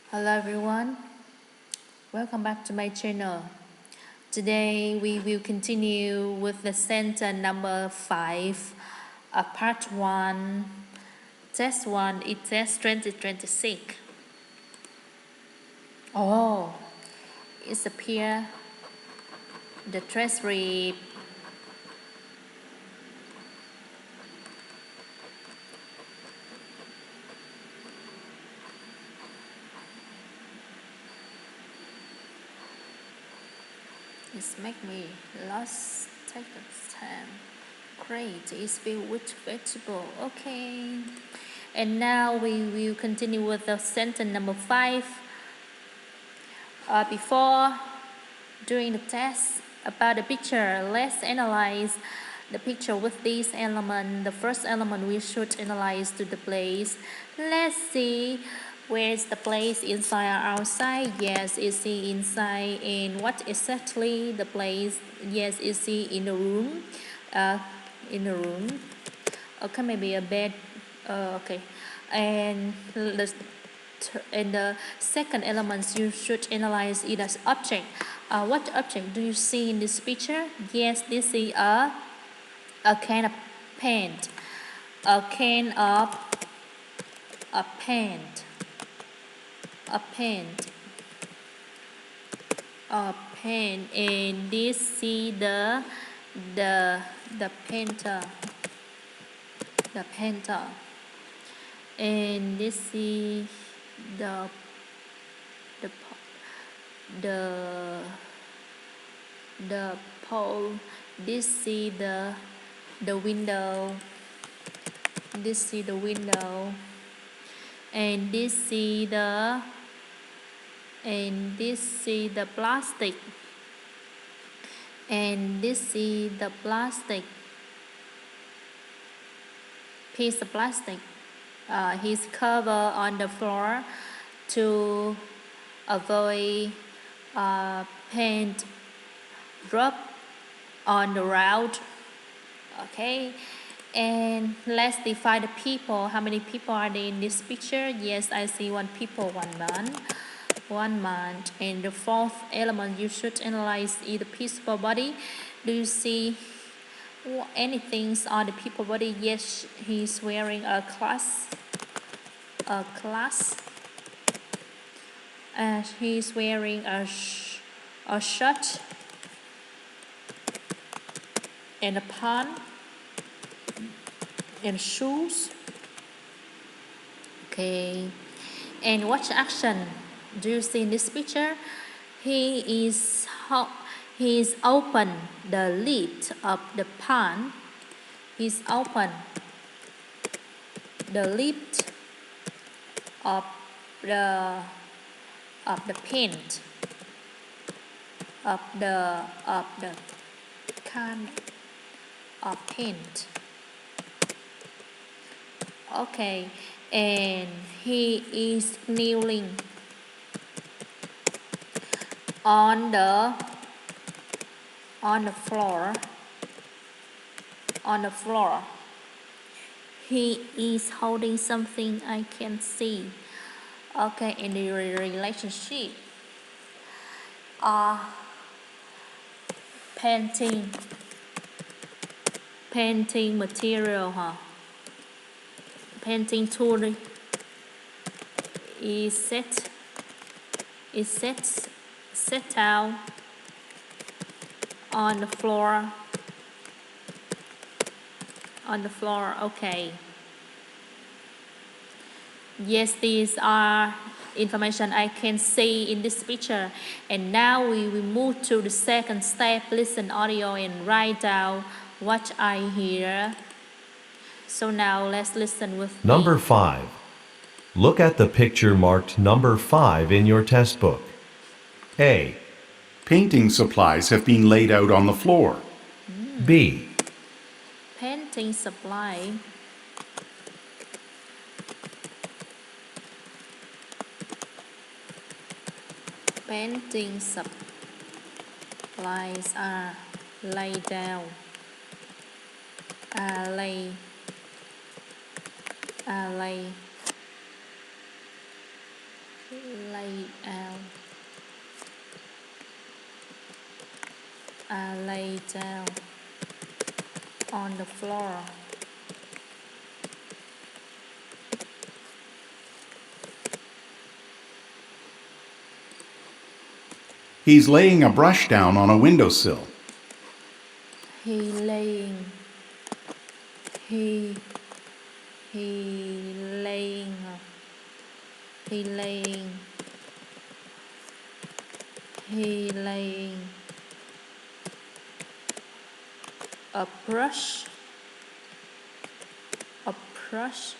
Hello everyone, welcome back to my channel. Today we will continue with the sentence number 5, part 1, test 1, ETS 2026. Oh, it's appear the transcript. It's make me lost take the time. Great, it's filled with vegetable. Okay. And now we will continue with the sentence number 5. Before doing the test about the picture, let's analyze the picture with these elements. The first element we should analyze to the place. Let's see where is the place, inside or outside. Yes, is he inside? And what exactly the place? Yes, is he in the room? In the room. Okay, maybe a bed. Okay, and the second element you should analyze it as object. What object do you see in this picture? Yes, this is a can of paint. A can of a paint. A paint. A paint. And this is the painter. The painter. And this is the the the the pole. This is the window. This is the window. And this is the plastic. And this is the plastic piece of plastic. He's covered on the floor to avoid paint drop on the road. Okay, and let's define the people. How many people are there in this picture? Yes, I see one people, one man. And the fourth element you should analyze is the people body. Do you see anything on the people body? Yes, he's wearing a class. He's wearing a shirt and a pants and shoes. Okay, and what action do you see in this picture? He's open the lid of the pan. He's open the lid of the paint of the can of paint. Okay, and he is kneeling on the floor. On the floor. He is holding something I can see. Okay, in the relationship. Painting material, painting tool is set out on the floor. Okay, yes, these are information I can see in this picture. And now we will move to the second step. Listen audio and write down what I hear. So now let's listen with me. Number 5. Look at the picture marked number 5 in your test book. A. Painting supplies have been laid out on the floor. B. Painting supply. Painting supplies are laid down. Lay lay out, lay down on the floor. He's laying a brush down on a windowsill. He laying, he laying, he laying, he laying a brush, brush,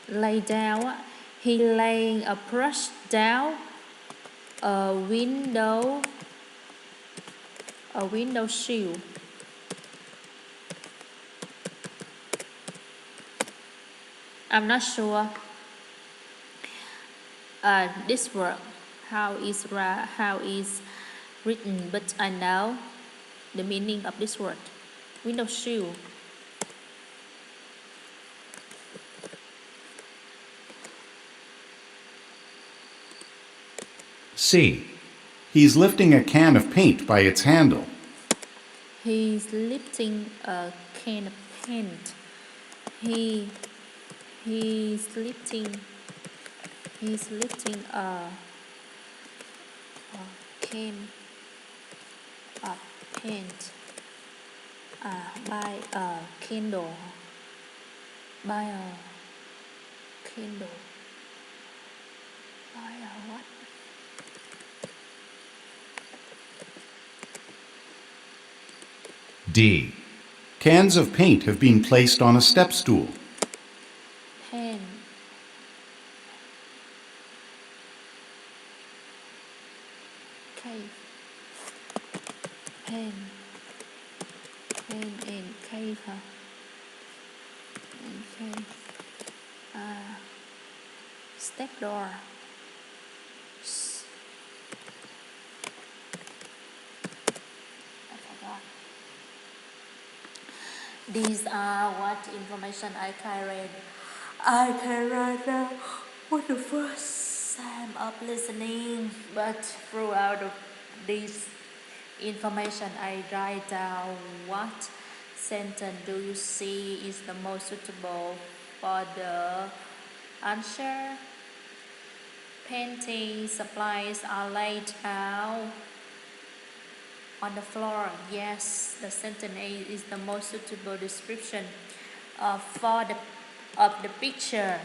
lay down á. He laying a brush down a window sill. I'm not sure this word how is written, but I know the meaning of this word, window sill. C. He's lifting a can of paint by its handle. He's lifting a can of paint. He's lifting a can of paint by a candle. By a candle. By a what? D. Cans of paint have been placed on a step stool. Pen. Cave. Pen. Pen and cave. Okay. Step door. I forgot. These are what information I carried. I carried for the first time of listening, but throughout this information I write down what sentence do you see is the most suitable for the answer. Painting supplies are laid out on the floor. Yes, the sentence A is the most suitable description of the picture.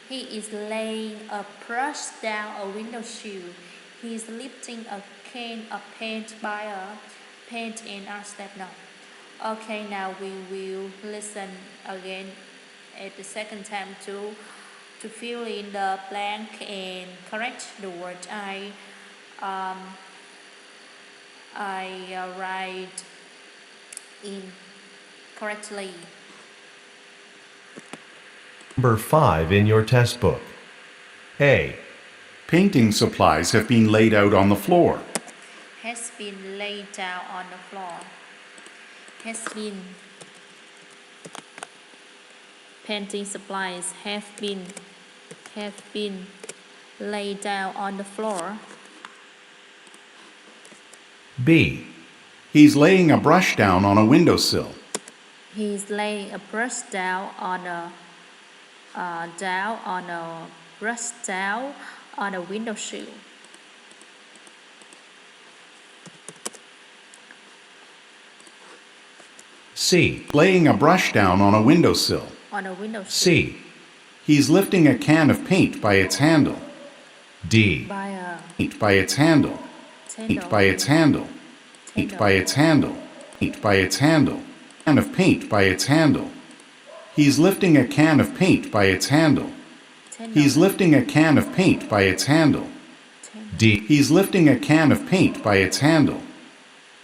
He is laying a brush down a window sill. He is lifting a can of paint by a paint and art step now. Okay, now we will listen again at the second time to fill in the blank and correct the word I write in correctly. Number 5 in your test book. A. Painting supplies have been laid out on the floor. Has been laid down on the floor. Has been. Painting supplies have been laid down on the floor. B. He's laying a brush down on a windowsill. He's laying a brush down on a windowsill. C. Laying a brush down on a windowsill. On a windowsill. C. He's lifting a can of paint by its handle. D. By a Paint by its handle. Paint by its handle. Paint by its handle. Paint by its handle. Can of paint by its handle. He's lifting a can of paint by its handle. He's lifting a can of paint by its handle. D. He's lifting a can of paint by its handle.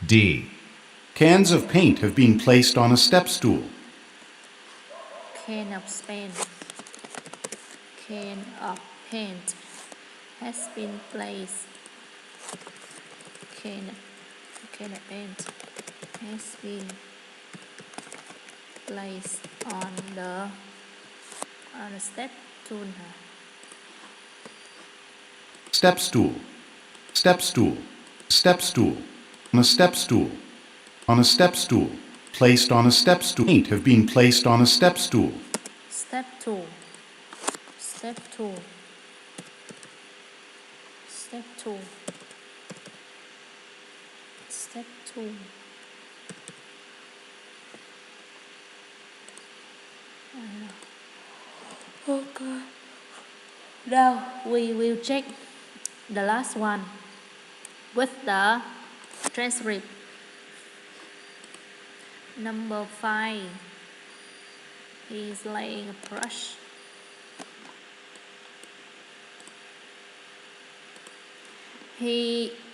D. Cans of paint have been placed on a step stool. Can of paint. Can of paint has been placed. Can of paint has been placed on the step stool. step stool, step stool, step stool, on a step stool, on a step stool, placed on a step stool. Paint have been placed on a step stool. Step 2. Step 2. Step 2. Step 2. Okay. Now we will check the last one with the transcript. Number 5. He is laying a brush.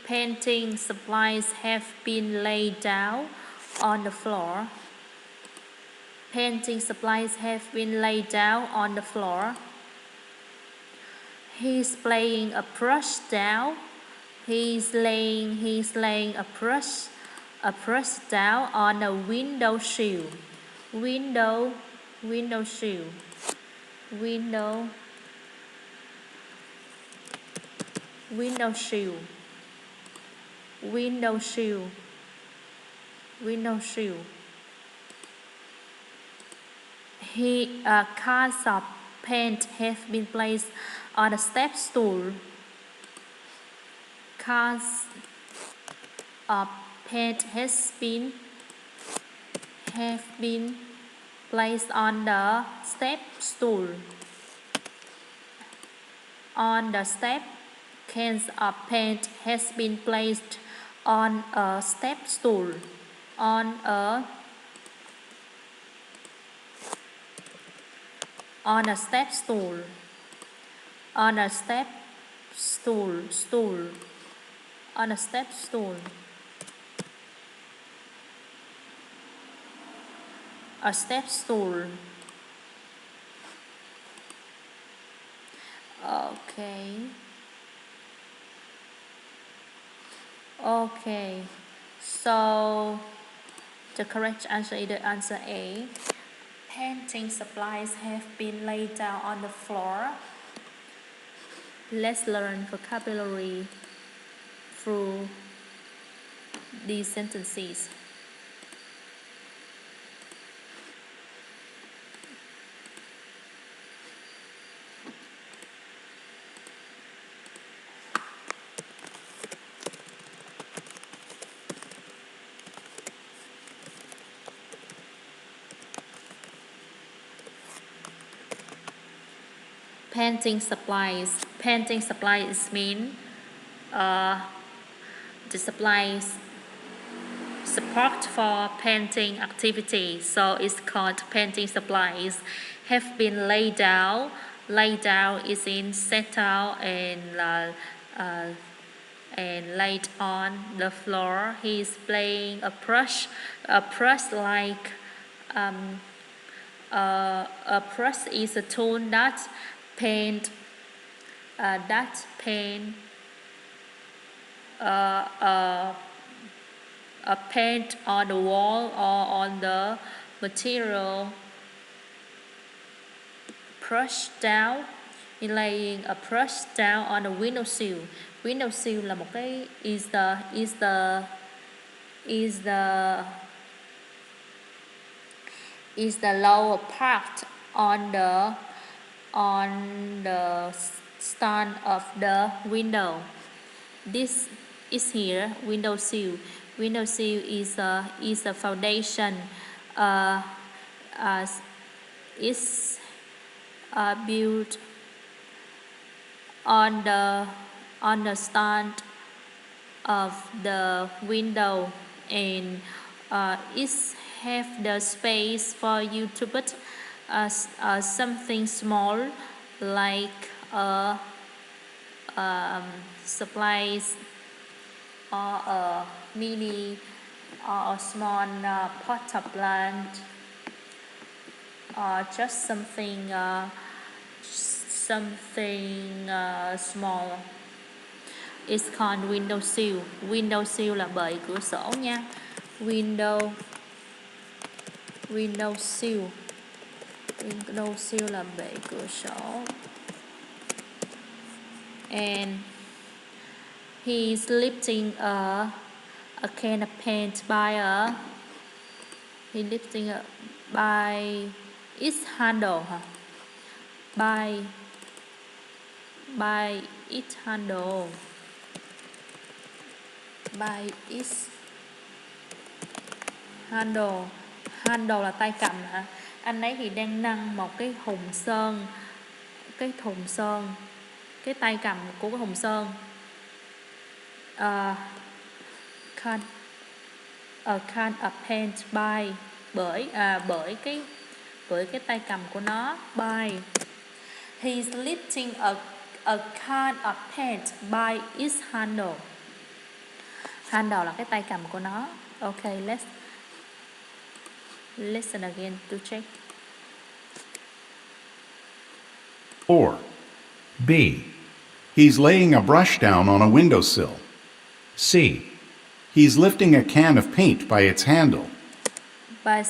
Painting supplies have been laid down on the floor. Painting supplies have been laid down on the floor. He's laying a brush down. He's laying a brush down on a window sill. Window sill. Window sill. Window sill. Window sill. Cars of paint have been placed on a step stool. Cars of paint have been placed on the step stool. On the step, cans of paint has been placed on a step stool. On a step stool. On a step stool. On a step stool. A step stool. Okay, so the correct answer is the answer A. Painting supplies have been laid down on the floor. Let's learn vocabulary through these sentences. Painting supplies. Painting supplies mean the supplies support for painting activity, so it's called painting supplies. Have been laid down. Laid down is in set down and laid on the floor. He's playing a brush like a brush is a tool that paint a paint on the wall or on the material. Brush down, laying a brush down on a windowsill. Windowsill là một cái is the lower part on the stand of the window. This is here windowsill. Windowsill is a foundation. It's built on the stand of the window, and it have the space for you to put something small like supplies or a mini or a small pot of plant or just something small. It's called windowsill. Windowsill là bệ cửa sổ nha. Windowsill là bệ cửa sổ. And He's lifting a can of paint by its handle hả? By its handle. By its handle. Handle là tay cầm hả? Anh ấy thì đang nâng một cái thùng sơn. Cái tay cầm của cái thùng sơn. A can of paint by bởi cái tay cầm của nó. By he's lifting a can of paint by its handle. Handle là cái tay cầm của nó. Okay, let's listen again to check. 4. B, He's laying a brush down on a windowsill. C, He's lifting a can of paint by its handle. By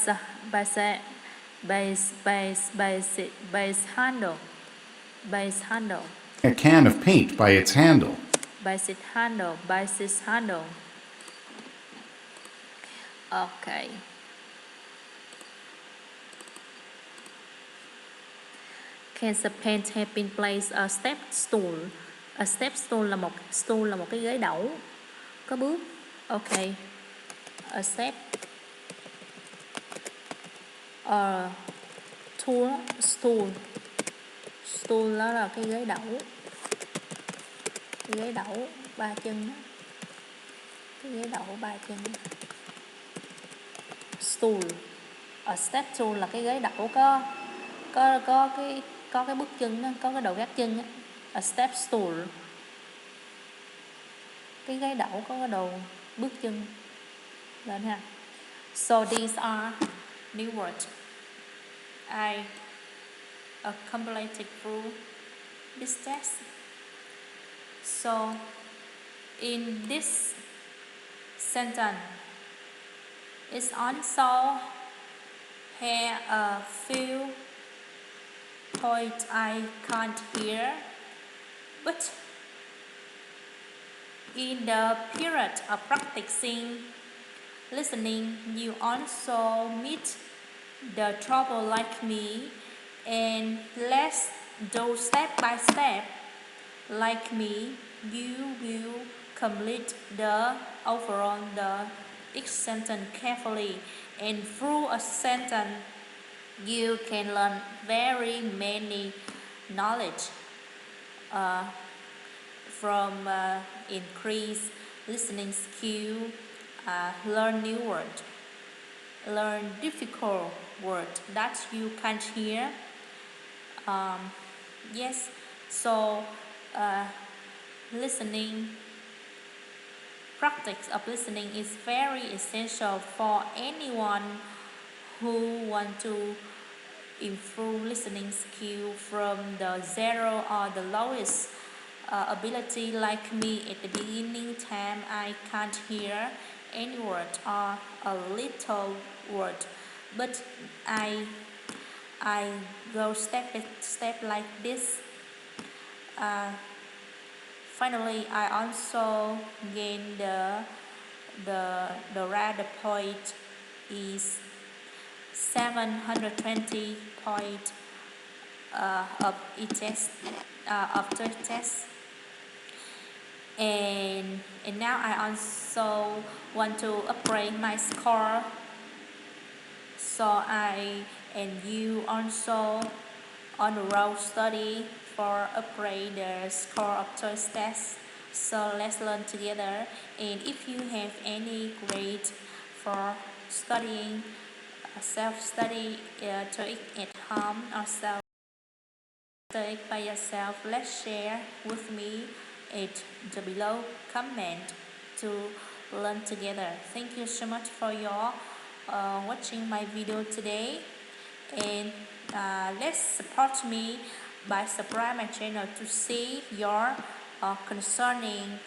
handle. A can of paint by its handle. By its handle. Okay. Can the paint have been placed a step stool? A step stool là một cái ghế đẩu có bước. Okay. A step stool đó là cái ghế đẩu 3 chân đó. Cái ghế đẩu 3 chân. Stool. A step stool là cái ghế đẩu có cái bước chân đó, có cái đầu gác chân đó. A step stool. Cái ghế đẩu có cái đầu bước chân lên ha. So these are new words I accumulated through this test. So in this sentence, it's also have a few points I can't hear, but in the period of practicing listening, you also meet the trouble like me, and let's do step by step like me. You will complete the overall each sentence carefully, and through a sentence you can learn very many knowledge from increase listening skill, learn new words, learn difficult words that you can't hear. Yes, so listening, practice of listening is very essential for anyone who want to improve listening skill from the zero or the lowest ability like me. At the beginning time I can't hear any word or a little word, but I go step by step like this. Finally I also gain the rate point is 720 point of ETS of TOEIC test. And now I also want to upgrade my score, so I and you also on the road study for upgrade the score of TOEIC test. So let's learn together, and if you have any grade for studying self-study TOEIC at home or self-study by yourself, let's share with me at the below comment to learn together. Thank you so much for your watching my video today, and let's support me by subscribe my channel to see your concerning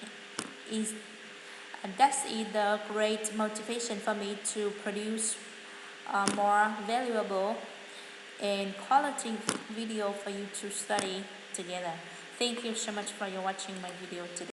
is that is the great motivation for me to produce more valuable and quality video for you to study together. Thank you so much for your watching my video today.